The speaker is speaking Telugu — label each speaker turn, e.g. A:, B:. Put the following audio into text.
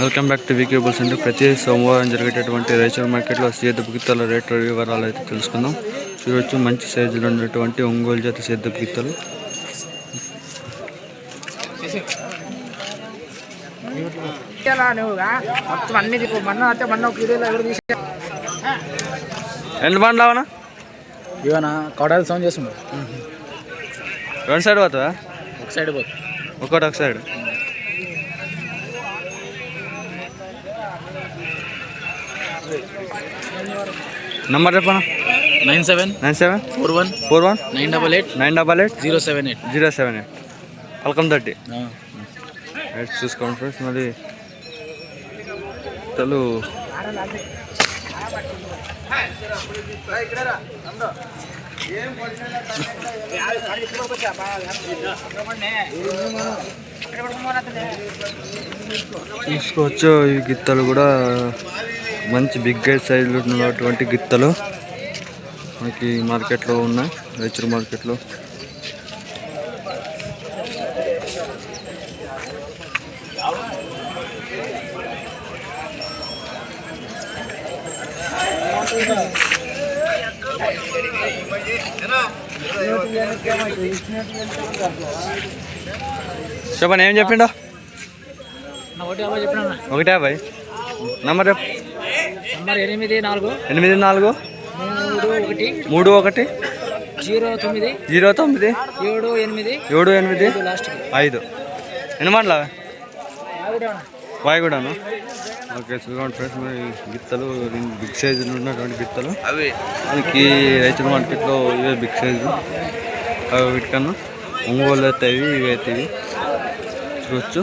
A: Welcome back to VK bulls అండి. ప్రతి సోమవారం జరిగేటటువంటి రైచూర్ మార్కెట్లో సేద్యపు గిత్తల రేట్ వివరాలు అయితే తెలుసుకుందాం. చూడొచ్చు మంచి సైజులో ఉన్నటువంటి ఒంగోలు జాతి సేద్యపు గిత్తలు. ఎన్ని బండ్లు
B: ఇవనా కౌడాలు సౌండ్ చేస్తుండ
A: రెండు సైడ్ పోతుందా?
B: ఒక సైడ్ పోతుంది,
A: ఒక సైడ్. నంబర్ చెప్పనా? 9741419888 వెల్కమ్ 30 చూసుకోండి ఫ్రెండ్స్. మరి తలు చూసుకోవచ్చు. ఈ గిత్తలు కూడా మంచి బిగ్ సైజులో ఉన్నటువంటి గిత్తలు మనకి మార్కెట్లో ఉన్నాయి, రైచూర్ మార్కెట్లో. చెప్పండి, ఏం చెప్పిండో? 150. నంబర్ 84 31 09 78 ఎన్ని మాటల వాయిగూడను. ఓకే, చూడండి ఫ్రెండ్స్. మరి గిత్తలు బిగ్ సైజులో ఉన్నటువంటి గిత్తలు అవి మనకి రైతుల మార్కెట్లో ఇవే బిగ్ సైజు. అవి వీటికన్నా ఒంగోలు అయితే ఇవి అయితే ఇవి చూడవచ్చు.